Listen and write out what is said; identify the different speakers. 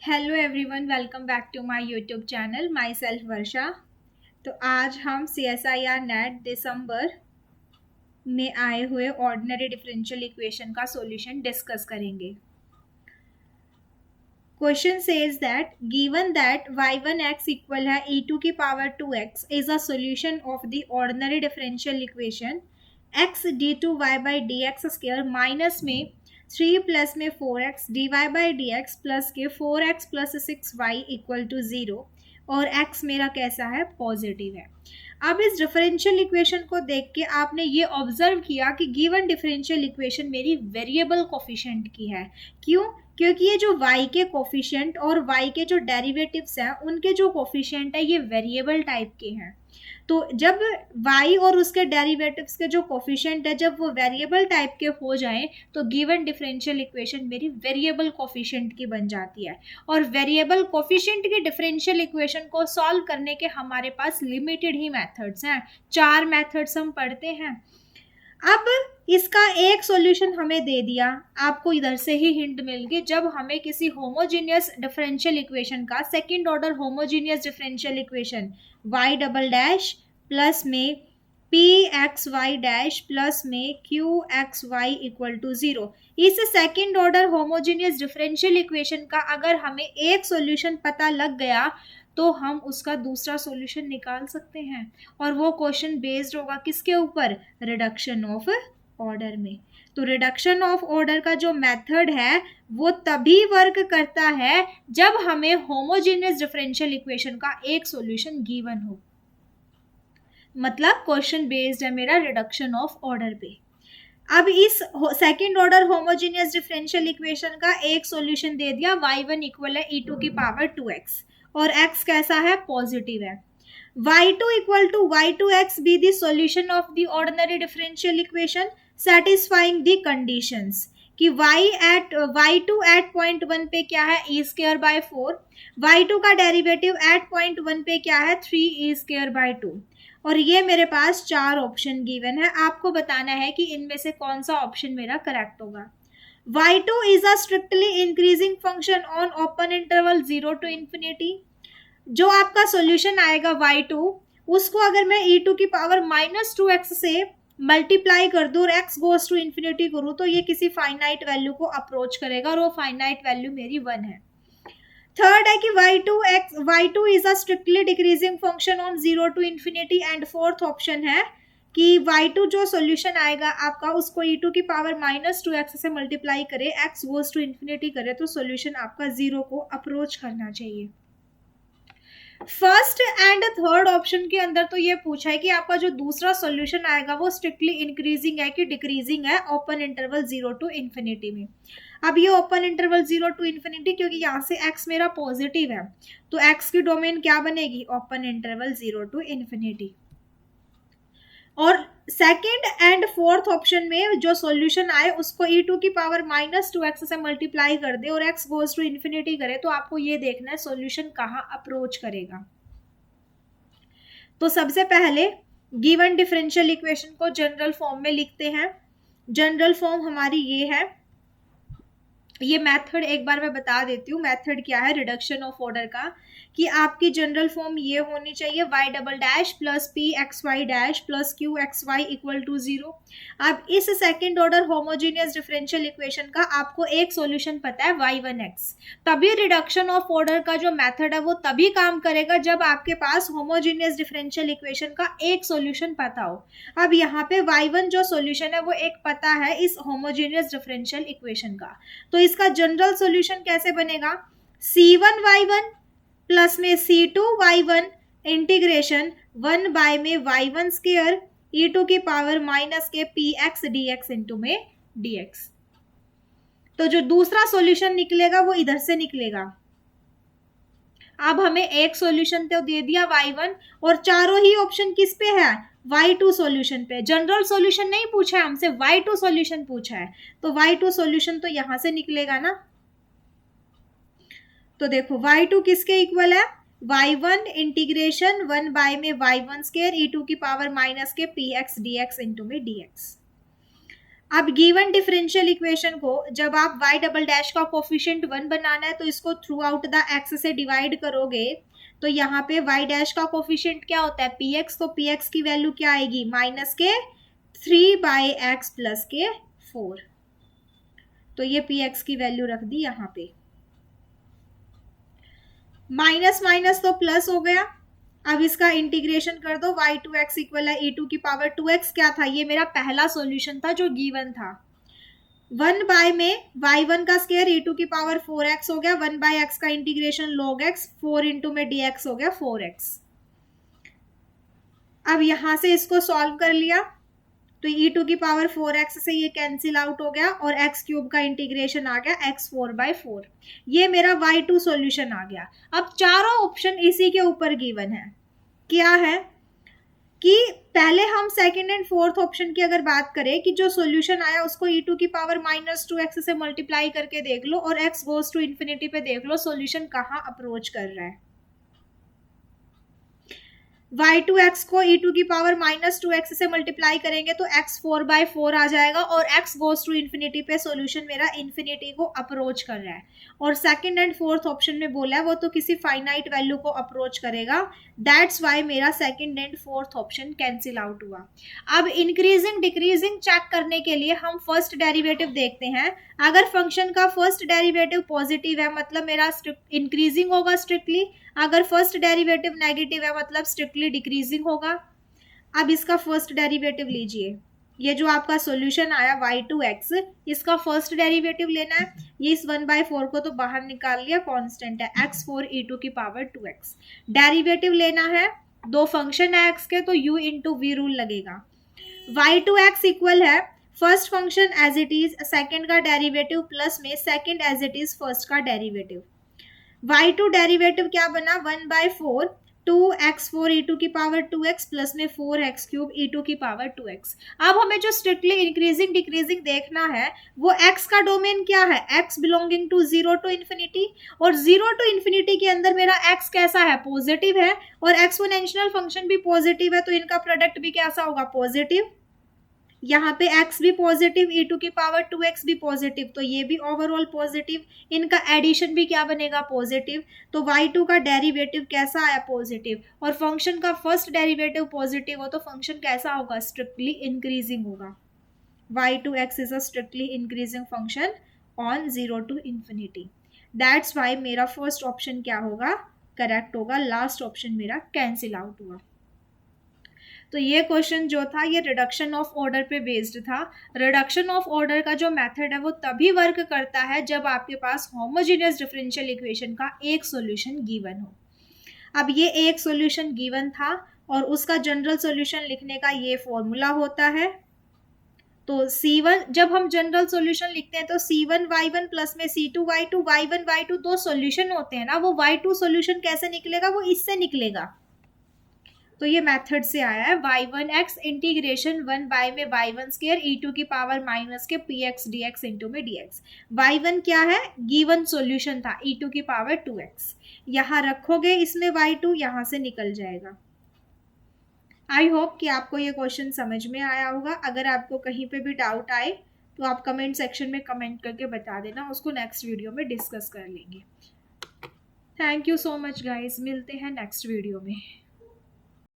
Speaker 1: Hello everyone, welcome back to my YouTube channel. Myself Varsha. तो आज हम CSIR NET दिसंबर में आए हुए ऑर्डिनरी डिफरेंशियल इक्वेशन का सॉल्यूशन डिस्कस करेंगे। Question says that given that y1x equal है e2 की power 2x is a solution of the ordinary differential equation x d2y by dx square minus में 3 plus में 4x dy by dx plus के 4x plus 6y equal to 0 और x मेरा कैसा है, positive है। अब इस डिफरेंशियल इक्वेशन को देख के आपने ये ऑब्जर्व किया कि गिवन डिफरेंशियल इक्वेशन मेरी वेरिएबल कोफिशिएंट की है। क्यों? क्योंकि ये जो y के कोफिशिएंट और y के जो डेरिवेटिव्स हैं उनके जो कोफिशिएंट है ये वेरिएबल टाइप के हैं। तो जब y और उसके डेरिवेटिव्स के जो कोफिशिएंट है जब वो वेरिएबल टाइप के हो जाएं तो गिवन डिफरेंशियल इक्वेशन मेरी वेरिएबल कोफिशिएंट की बन जाती है। और वेरिएबल कोफिशिएंट की डिफरेंशियल इक्वेशन को सॉल्व करने के हमारे पास लिमिटेड ही मेथड्स हैं। 4 मेथड्स हम पढ़ते हैं। अब इसका एक सॉल्यूशन हमें दे दिया, आपको इधर से ही हिंट मिल गई। जब हमें किसी होमोजीनियस डिफरेंशियल इक्वेशन का second order homogeneous differential equation y double dash plus में p x Y dash plus में q x Y equal to 0, इस second order homogeneous differential equation का अगर हमें एक सॉल्यूशन पता लग गया तो हम उसका दूसरा सॉल्यूशन निकाल सकते हैं। और वो क्वेश्चन बेस्ड होगा किसके ऊपर? रिडक्शन ऑफ ऑर्डर में। तो रिडक्शन ऑफ ऑर्डर का जो मेथड है वो तभी वर्क करता है जब हमें होमोजेनियस डिफरेंशियल इक्वेशन का एक सॉल्यूशन गिवन हो। मतलब क्वेश्चन बेस्ड है मेरा रिडक्शन ऑफ ऑर्डर पे। अब इस second order homogeneous differential equation का एक सॉल्यूशन दे दिया, y1 इक्वल है e2 की पावर 2x और x कैसा है, पॉजिटिव है। y2 equal to y2x be the solution of the ordinary differential equation satisfying the conditions कि y2 एट पॉइंट 1 पे क्या है, e स्क्वायर बाय 4, y2 का डेरिवेटिव एट पॉइंट 1 पे क्या है, 3e स्क्वायर बाय 2। और ये मेरे पास 4 ऑप्शन गिवन है, आपको बताना है कि इनमें से कौन सा ऑप्शन मेरा करेक्ट होगा। y2 is a strictly increasing function on open interval 0 to infinity. जो आपका सॉल्यूशन आएगा y2 उसको अगर मैं e2 की पावर -2x से मल्टीप्लाई कर दूं और x गोज टू इंफिनिटी करूं तो ये किसी फाइनाइट वैल्यू को अप्रोच करेगा और वो फाइनाइट वैल्यू मेरी 1 है। थर्ड है कि y2 is a strictly decreasing function on 0 to infinity. And fourth option है कि y2 जो सॉल्यूशन आएगा आपका उसको e2 की पावर -2x से मल्टीप्लाई करे, x गोज टू इंफिनिटी करे तो सॉल्यूशन आपका 0 को अप्रोच करना चाहिए। फर्स्ट एंड थर्ड ऑप्शन के अंदर तो ये पूछा है कि आपका जो दूसरा सॉल्यूशन आएगा वो स्ट्रिक्टली इंक्रीजिंग है कि डिक्रीजिंग है ओपन इंटरवल 0 टू इंफिनिटी में। अब ये ओपन इंटरवल 0 टू इंफिनिटी क्योंकि यहाँ से x मेरा पॉजिटिव है तो x की डोमेन क्या बनेगी, ओपन इंटरवल 0 टू इंफिनिटी। और सेकेंड एंड फोर्थ ऑप्शन में जो सॉल्यूशन आए उसको e2 की पावर -2x से मल्टीप्लाई कर दे और x गोज टू इंफिनिटी करे तो आपको ये देखना है सॉल्यूशन कहाँ अप्रोच करेगा। तो सबसे पहले गिवन डिफरेंशियल इक्वेशन को जनरल फॉर्म में लिखते हैं। जनरल फॉर्म हमारी ये है, ये मेथड एक बार मैं बता देती हूँ। मेथड क्या है रिडक्शन ऑफ ऑर्डर का, कि आपकी जनरल फॉर्म ये होनी चाहिए y double dash plus P x Y dash plus Q x Y equal to 0। अब इस second order homogeneous differential equation का आपको एक सॉल्यूशन पता है y1x, तभी रिडक्शन ऑफ ऑर्डर का जो मेथड है वो तभी काम करेगा जब आपके पास होमोजीनियस डिफरेंशियल इक्वेशन का एक सॉल्यूशन पता हो। अब यहाँ पे y1 जो सॉल्यूशन है वो एक पता है इस होमोजीनियस डिफरेंशियल इक्वेशन का, तो इसका जनरल सॉल्यूशन कैसे बनेगा, c1y1 प्लस में c2y1 इंटीग्रेशन 1 बाय में y1 स्क्वायर e2 की पावर माइनस के px dx इंटू में dx। तो जो दूसरा सॉल्यूशन निकलेगा वो इधर से निकलेगा। अब हमें एक सॉल्यूशन तो दे दिया y1 और चारों ही ऑप्शन किस पे है, y2 सॉल्यूशन पे। जनरल सॉल्यूशन नहीं पूछा है हमसे, y2 सॉल्यूशन पूछा है, तो y2 सॉल्यूशन तो यहां से निकलेगा ना। तो देखो y2 किसके इक्वल है, y1 इंटीग्रेशन 1 बाय में y1 स्क्वायर e2 की पावर माइनस के px dx इंटू में dx। अब गिवन डिफरेंशियल इक्वेशन को जब आप y डबल डैश का कोफिशिएंट 1 बनाना है तो इसको थ्रू आउट द एक्स से डिवाइड करोगे, तो यहाँ पे y डैश का कोफिशिएंट क्या होता है px, तो px की वैल्यू क्या आएगी माइनस के 3/x प्लस के 4। तो ये px की वैल्यू रख दी यहाँ पे, माइनस माइनस तो प्लस हो गया। अब इसका इंटीग्रेशन कर दो, y टू एक्स इक्वल है e टू की पावर 2x क्या था, ये मेरा पहला सॉल्यूशन था जो गिवन था। 1 में y1 का स्क्वायर e टू की पावर 4x हो गया, 1/x का इंटीग्रेशन log x, 4 इंटू में dx हो गया 4x। अब यहां से इसको सॉल्व कर लिया तो e टू की पावर 4x से ये कैंसिल आउट हो गया और x क्यूब का इंटीग्रेशन आ गया x 4/4। ये मेरा y2 सॉल्यूशन आ गया। अब चारों ऑप्शन इसी के ऊपर गिवन है। क्या है कि पहले हम सेकंड एंड फोर्थ ऑप्शन की अगर बात करें कि जो सॉल्यूशन आया उसको e टू की पावर -2x से मल्टीप्लाई करके देख लो और x गोज टू इन्फिनिटी पे देख लो सॉल्यूशन कहाँ अप्रोच कर रहा है। y2x को e टू की पावर -2x से मल्टीप्लाई करेंगे तो x 4/4 आ जाएगा और x गोज टू इन्फिनिटी पे सॉल्यूशन मेरा इन्फिनिटी को अप्रोच कर रहा है। और सेकंड एंड फोर्थ ऑप्शन में बोला है वो तो किसी फाइनाइट वैल्यू को अप्रोच करेगा, दैट्स वाई मेरा second and fourth option cancel out हुआ। अब इंक्रीजिंग डिक्रीजिंग चेक करने के लिए हम फर्स्ट डेरिवेटिव देखते हैं। अगर फंक्शन का फर्स्ट डेरिवेटिव पॉजिटिव है मतलब मेरा इंक्रीजिंग होगा स्ट्रिक्टली, अगर फर्स्ट डेरिवेटिव नेगेटिव है मतलब स्ट्रिक्टली डिक्रीजिंग होगा। अब इसका फर्स्ट डेरिवेटिव लीजिए, ये जो आपका सॉल्यूशन आया y2x, इसका फर्स्ट डेरिवेटिव लेना है। ये इस 1/4 को तो बाहर निकाल लिया, कांस्टेंट है x4 e टू की पावर 2x। डेरिवेटिव लेना है, दो फंक्शन है x के तो u इंटू वी रूल लगेगा। y2x इक्वल है first function as it is, second का डेरिवेटिव प्लस में second as it is first का डेरिवेटिव। y2 डेरिवेटिव क्या बना 1/4 2x4 e टू की पावर 2x प्लस में 4x³ e टू की पावर 2x। अब हमें जो स्ट्रिक्टली इंक्रीजिंग डिक्रीजिंग देखना है वो x का डोमेन क्या है, x belonging to 0 to infinity, और 0 टू इन्फिनिटी के अंदर मेरा x कैसा है पॉजिटिव है और एक्सपोनेंशियल फंक्शन भी पॉजिटिव है तो इनका प्रोडक्ट भी कैसा होगा पॉजिटिव। यहाँ पे x भी पॉजिटिव e टू की पावर 2x भी पॉजिटिव तो ये भी ओवरऑल पॉजिटिव, इनका एडिशन भी क्या बनेगा पॉजिटिव। तो y2 का डेरिवेटिव कैसा आया पॉजिटिव, और फंक्शन का फर्स्ट डेरिवेटिव पॉजिटिव हो तो फंक्शन कैसा होगा स्ट्रिक्टली इंक्रीजिंग होगा। y2x is a strictly increasing function on 0 to infinity, that's why मेरा फर्स्ट ऑप्शन क्या होगा करेक्ट होगा, लास्ट ऑप्शन मेरा कैंसिल आउट हुआ। तो ये क्वेश्चन जो था ये रिडक्शन ऑफ ऑर्डर पे बेस्ड था। रिडक्शन ऑफ ऑर्डर का जो मेथड है वो तभी वर्क करता है जब आपके पास होमोजेनियस डिफरेंशियल इक्वेशन का एक सॉल्यूशन गिवन हो। अब ये एक सॉल्यूशन गिवन था और उसका जनरल सॉल्यूशन लिखने का ये फॉर्मूला होता है। तो C1 जब हम जनरल सॉल्यूशन लिखते हैं तो C1y1 प्लस में C2y2 y1y2 दो सॉल्यूशन होते हैं ना, वो y2 सॉल्यूशन कैसे निकलेगा वो इससे निकलेगा। तो ये मेथड से आया है y1x इंटीग्रेशन 1 में y1 स्क्वायर e टू की पावर माइनस के px dx इंटू में dx। y1 क्या है गिवन सॉल्यूशन था e टू की पावर 2x, यहाँ रखोगे इसमें y2 यहाँ से निकल जाएगा। आई होप कि आपको ये क्वेश्चन समझ में आया होगा। अगर आपको कहीं पे भी डाउट आए तो आप कमेंट सेक्शन में कमेंट करके बता देना, उसको नेक्स्ट वीडियो में डिस्कस कर लेंगे। Thank you so much guys, मिलते हैं नेक्स्ट वीडियो में।